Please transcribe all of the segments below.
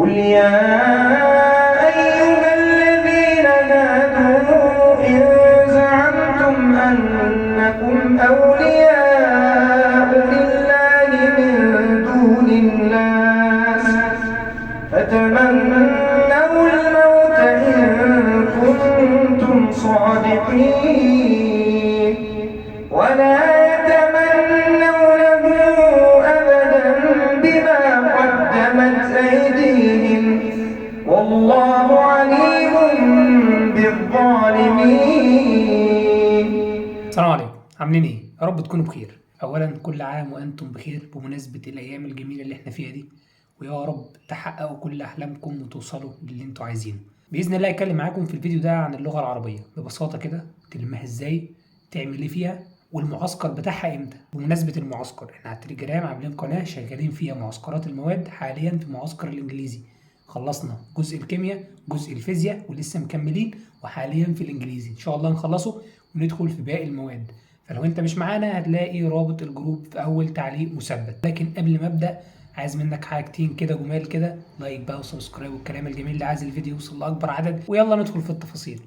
قل يا أيها الذين هادوا إن زعمتم أنكم أولياء لله من دون الناس فتمنوا الموت إن كنتم صادقين ولا يتمنونه أبدا بما قدمت أيديهم والله عليم بالظالمين. السلام عليكم، عاملين ايه؟ يا رب تكونوا بخير. اولا كل عام وانتم بخير بمناسبة الايام الجميلة اللي احنا فيها دي، ويا رب تحققوا كل احلامكم وتوصلوا للي انتوا عايزينه. باذن الله هتكلم معاكم في الفيديو ده عن اللغة العربية ببساطة كده، تلمها ازاي، تعمل ايه فيها، والمعسكر بتاعها امتى. بمناسبة المعسكر، احنا على التليجرام عاملين قناة شغالين فيها معسكرات المواد، حاليا في معسكر الانجليزي خلصنا جزء الكيمياء جزء الفيزياء ولسه مكملين، وحاليا في الانجليزي ان شاء الله نخلصه وندخل في باقي المواد. فلو انت مش معانا هتلاقي رابط الجروب في اول تعليق مثبت. لكن قبل ما ابدا عايز منك حاجتين كده جمال كده، لايك بقى وسبسكرايب والكلام الجميل اللي عايز الفيديو يوصل لاكبر عدد، ويلا ندخل في التفاصيل.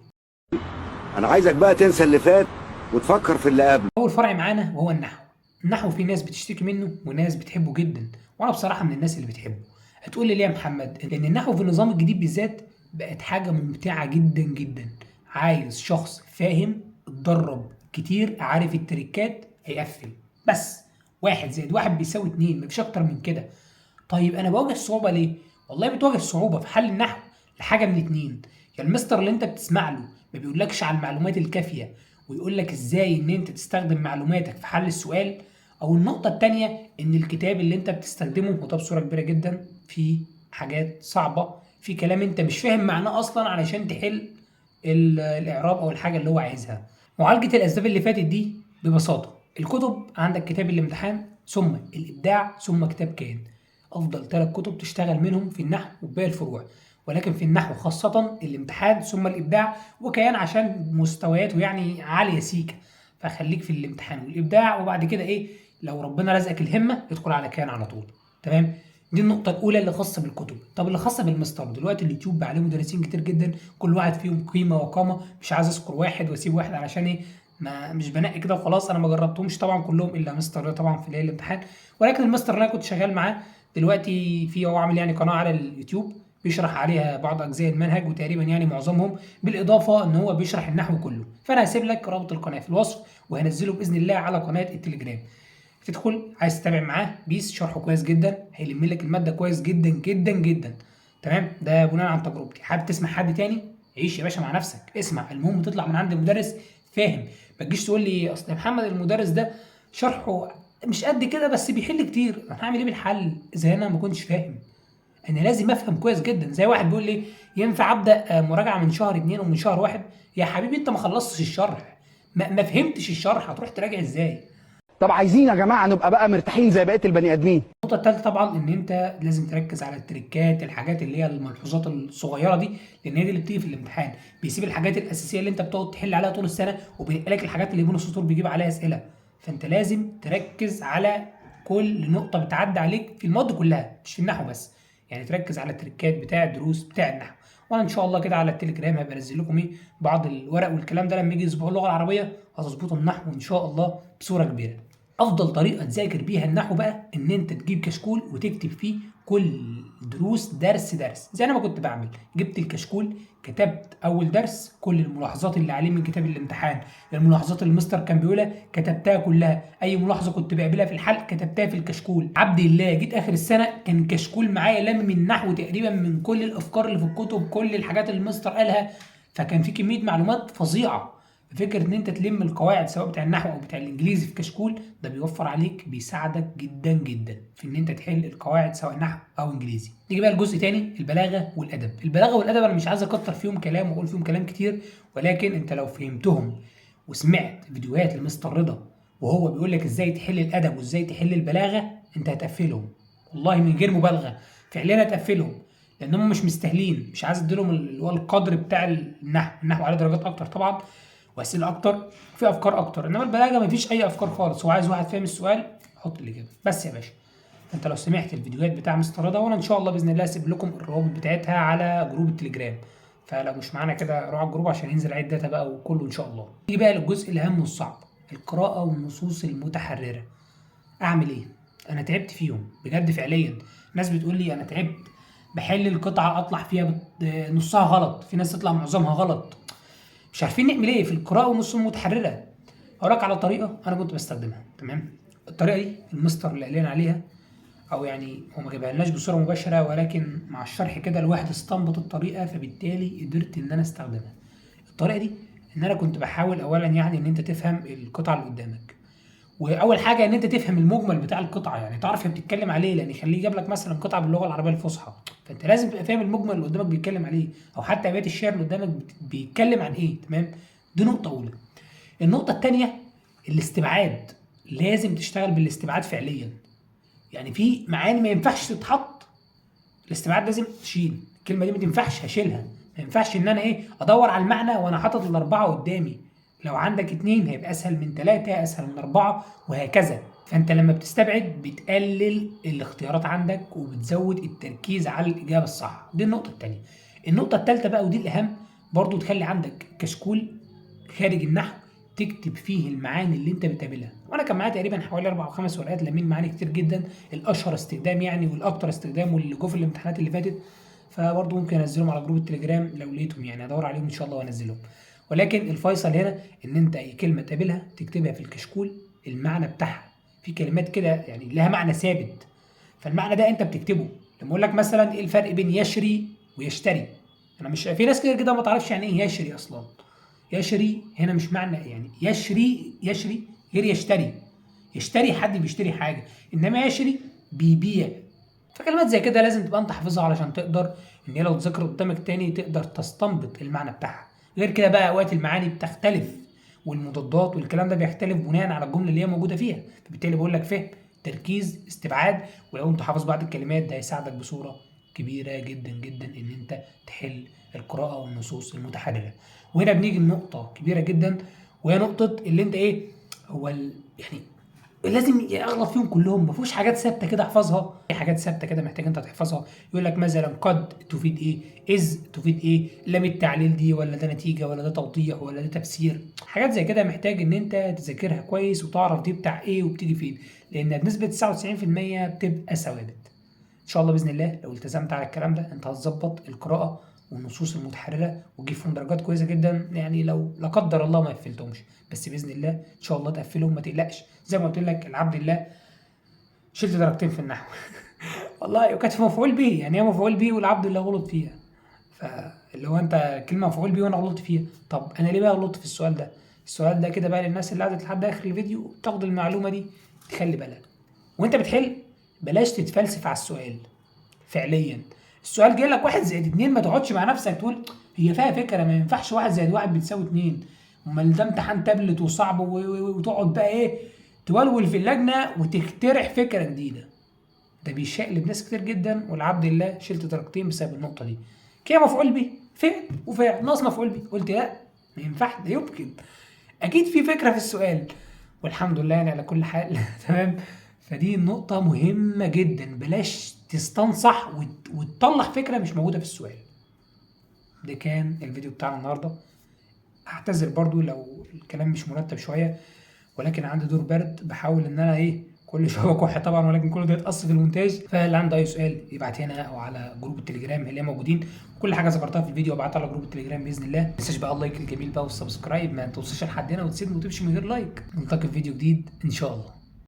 انا عايزك بقى تنسى اللي فات وتفكر في اللي قبله. اول فرع معانا وهو النحو. النحو في ناس بتشتكي منه وناس بتحبه جدا، وانا بصراحه من الناس اللي بتحبه. هتقول لي ليه يا محمد؟ لان النحو في النظام الجديد بالذات بقت حاجه ممتعه جدا جدا. عايز شخص فاهم اتدرب كتير عارف التريكات هيقفل. بس 1+1=2، مفيش اكتر من كده. طيب انا بواجه الصعوبه ليه؟ والله بتواجه صعوبه في حل النحو لحاجه من اتنين: يا المستر اللي انت بتسمع له ما بيقولكش على المعلومات الكافيه ويقول لك ازاي ان انت تستخدم معلوماتك في حل السؤال، او النقطه التانيه ان الكتاب اللي انت بتستخدمه وده بصوره كبيره جدا فيه حاجات صعبه، في كلام انت مش فاهم معناه اصلا علشان تحل الاعراب او الحاجه اللي هو عايزها. معالجه الاسباب اللي فاتت دي ببساطه: الكتب عندك كتاب الامتحان ثم الابداع ثم كتاب كان، افضل 3 كتب تشتغل منهم في النحو وباقي الفروع. ولكن في النحو خاصة الامتحان ثم الإبداع، وكيان عشان مستوياته يعني عالية سيكة، فخليك في الامتحان والإبداع، وبعد كده إيه لو ربنا رزقك الهمة ادخل على كيان على طول. تمام؟ دي النقطة الأولى اللي خاصة بالكتب. طب اللي خاصة بالمستر، دلوقتي اليوتيوب بقى عليه مدرسين كتير جدا، كل واحد فيهم قيمة وقامة، مش عايز أذكر واحد وأسيب واحد علشان إيه ما مش بنقي كده وخلاص. أنا ما جربتهمش طبعا كلهم إلا مستر طبعا في ليالي الامتحان، ولكن المستر اللي أنا كنت شغال معاه دلوقتي في هو عامل يعني قناة على اليوتيوب بيشرح عليها بعض اجزاء المنهج وتقريبا يعني معظمهم، بالاضافه ان هو بيشرح النحو كله. فانا هسيب لك رابط القناه في الوصف وهنزله باذن الله على قناه التليجرام. تدخل عايز تتابع معاه بيس، شرحه كويس جدا، هيلم لك الماده كويس جدا جدا جدا. تمام؟ ده بناء عن تجربتي. حابب تسمع حد تاني عيش يا باشا مع نفسك، اسمع، المهم تطلع من عند المدرس فاهم. ما تجيش تقول لي اصل محمد المدرس ده شرحه مش قد كده بس بيحل كتير. انا هعمل ايه بالحل اذا انا ما كنتش فاهم؟ انا لازم افهم كويس جدا. زي واحد بيقول لي ينفع ابدا مراجعه من شهر 2 ومن شهر 1؟ يا حبيبي انت ما خلصتش الشرح، ما فهمتش الشرح، هتروح تراجع ازاي؟ طب عايزين يا جماعه نبقى بقى مرتاحين زي بقيه البني ادمين. النقطه الثالثه طبعا ان انت لازم تركز على التريكات، الحاجات اللي هي الملحوظات الصغيره دي، لان هي دي اللي بتيجي في الامتحان. بيسيب الحاجات الاساسيه اللي انت بتقعد تحل عليها طول السنه وبينقل لك الحاجات اللي بين السطور بيجيب عليها اسئله. فانت لازم تركز على كل نقطه بتعدي عليك في المواد كلها مش في النحو بس، يعني تركز على التريكات بتاع الدروس بتاع النحو. وانا ان شاء الله كده على التليجرام هبقى انزل لكم ايه بعض الورق والكلام ده لما يجي اسبوع اللغه العربيه هتظبطوا النحو ان شاء الله بصوره كبيره. افضل طريقه تذاكر بيها النحو بقى ان انت تجيب كشكول وتكتب فيه كل دروس درس درس، زي انا ما كنت بعمل. جبت الكشكول كتبت اول درس كل الملاحظات اللي عليه من كتاب الامتحان، الملاحظات اللي المستر كان بيقولها كتبتها كلها، اي ملاحظه كنت بقابلها في الحل كتبتها في الكشكول. عبد الله جيت اخر السنه كان الكشكول معايا لم من النحو تقريبا من كل الافكار اللي في الكتب، كل الحاجات اللي المستر قالها، فكان في كميه معلومات فظيعه. فكره ان انت تلم القواعد سواء بتاع النحو او بتاع الانجليزي في كشكول ده بيوفر عليك، بيساعدك جدا جدا في ان انت تحل القواعد سواء نحو او انجليزي. نيجي بقى الجزء تاني، البلاغه والادب. البلاغه والادب انا مش عايز اكتر فيهم كلام واقول فيهم كلام كتير، ولكن انت لو فهمتهم وسمعت فيديوهات لمستر رضا وهو بيقول لك ازاي تحل الادب وازاي تحل البلاغه انت هتقفلهم، والله من غير مبالغه فعليا هتقفلهم، لانهم مش مستاهلين. مش عايز اديلهم اللي هو القدر بتاع النحو عليه درجات اكتر طبعا واسئله اكتر وفي افكار اكتر، انما البلاغه مفيش اي افكار خالص، هو عايز واحد فاهم السؤال حط الاجابه بس يا باشا. انت لو سمعت الفيديوهات بتاع مستر رضا، وانا ان شاء الله باذن الله هسيب لكم الروابط بتاعتها على جروب التليجرام، فلو مش معانا كده روح على الجروب عشان ينزل عليه الداتا بقى وكله ان شاء الله. نيجي بقى للجزء الاهم والصعب، القراءه والنصوص المتحرره. اعمل ايه؟ انا تعبت فيهم بجد فعليا. ناس بتقول لي انا تعبت، بحل القطعه اطلع فيها نصها غلط، في ناس تطلع معظمها غلط، مش عارفين نعمل ايه في القراءه والنصوص المتحرره. اقول لك على طريقه انا كنت بستخدمها. تمام؟ الطريقه دي المستر اللي قال لنا عليها، او يعني هو ما جابها لناش بصوره مباشره، ولكن مع الشرح كده الواحد استنبط الطريقه، فبالتالي قدرت ان انا استخدمها. الطريقه دي ان انا كنت بحاول اولا يعني ان انت تفهم القطعه اللي قدامك، واول حاجه ان انت تفهم المجمل بتاع القطعه، يعني تعرف هي بتتكلم عليه، لان يخليه جاب لك مثلا قطعه باللغه العربيه الفصحى، فانت لازم تبقى فاهم المجمل اللي قدامك بيتكلم عليه، او حتى ابيات الشعر اللي قدامك بيتكلم عن ايه. تمام؟ دي نقطه اولى. النقطه الثانيه الاستبعاد، لازم تشتغل بالاستبعاد فعليا. يعني في معاني ما ينفعش تتحط، الاستبعاد لازم تشيل الكلمه دي، ما تنفعش هشيلها. ما ينفعش ان انا ادور على المعنى وانا حاطط الاربعه قدامي. لو عندك 2 هيبقى اسهل من 3، اسهل من 4، وهكذا. فانت لما بتستبعد بتقلل الاختيارات عندك وبتزود التركيز على الاجابه الصح. دي النقطه الثانيه. النقطه الثالثه بقى ودي الاهم، برضو تخلي عندك كشكول خارج النحو تكتب فيه المعاني اللي انت بتقابلها. وانا كان معايا تقريبا حوالي 4 أو 5 ورقات لامين معاني كتير جدا، الاشهر استخدام يعني والاكثر استخدام واللي جو في الامتحانات اللي فاتت، فبرضه ممكن انزلهم على جروب التليجرام لو لقيتهم، يعني ادور عليهم ان شاء الله وانزلهم. ولكن الفيصل هنا ان انت اي كلمه تقابلها تكتبها في الكشكول المعنى بتاعها. في كلمات كده يعني لها معنى ثابت، فالمعنى ده انت بتكتبه. لما اقول لك مثلا ايه الفرق بين يشري ويشتري، انا مش في ناس كتير كده ما تعرفش يعني ايه يشري اصلا. يشري هنا مش معنى يعني يشري غير يشتري. يشتري حد بيشتري حاجه، انما يشري بيبيع. فكلمات زي كده لازم تبقى انت حافظها علشان تقدر ان هي لو اتذكرت قدامك تاني تقدر تستنبط المعنى بتاعها. غير كده بقى اوقات المعاني بتختلف والمضادات والكلام ده بيختلف بناء على الجمله اللي هي موجوده فيها، فبالتالي بقول لك فهم، تركيز، استبعاد. ولو انت حافظ بعض الكلمات ده هيساعدك بصوره كبيره جدا جدا ان انت تحل القراءه والنصوص المتحرره. وهنا بنيجي لنقطه كبيره جدا، وهي نقطه اللي انت هو يعني لازم اغلط فيهم كلهم، ما فيهوش حاجات ثابته كده احفظها. في حاجات ثابته كده محتاج انت تحفظها. يقول لك مثلا قد تفيد ايه، اذ تفيد ايه، لام التعليل دي ولا ده نتيجه ولا ده توضيح ولا ده تفسير. حاجات زي كده محتاج ان انت تذاكرها كويس وتعرف دي بتاع ايه وبتيجي فين، لان بنسبه 99% بتبقى ثوابت. ان شاء الله باذن الله لو التزمت على الكلام ده انت هتظبط القراءه والنصوص المتحرره وتجيب فيهم درجات كويسه جدا. يعني لو لا قدر الله ما قفلتهمش، بس باذن الله ان شاء الله تقفلهم، ما تقلقش. زي ما قلت لك العبد لله شلت درجتين في النحو والله، وكانت في مفعول به، يعني هي مفعول به والعبد لله غلط فيها. فاللي هو انت كلمه مفعول به وانا غلطت فيها، طب انا ليه بقى غلطت في السؤال ده؟ السؤال ده كده بقى للناس اللي قعدت لحد اخر الفيديو تاخد المعلومه دي، تخلي بالك وانت بتحل بلاش تتفلسف على السؤال. فعليا السؤال جاي لك 1+2، ما تقعدش مع نفسك تقول هي فيها فكره، ما ينفعش 1+1 بتساوي 2. امال ده امتحان تابلت وصعب وتقعد بقى تولول في اللجنه وتخترع فكره جديده. ده بيشقلب ناس كتير جدا، والعبد لله شلت درجتين بسبب النقطه دي. كده مفعول به فعل وفعل ناقص مفعول به، قلت لا ما ينفعش، ده يمكن اكيد في فكره في السؤال، والحمد لله يعني على كل حال تمام. فدي نقطة مهمة جدا، بلاش تستنصح وتطلع فكرة مش موجودة في السؤال. ده كان الفيديو بتاعنا النهاردة. اعتذر برضو لو الكلام مش مرتب شوية، ولكن عندي دور برد بحاول ان انا كل شوية كحة طبعا، ولكن كل ده يتقص في المونتاج. فاللي عنده اي سؤال يبعت هنا او على جروب التليجرام اللي موجودين، كل حاجة ذكرتها في الفيديو ابعتها على جروب التليجرام باذن الله. ما تنساش بقى اللايك الجميل بقى والسبسكرايب، ما توصلش لحد هنا وتسيبني وتمشي من غير لايك. نلتقي في فيديو جديد ان شاء الله.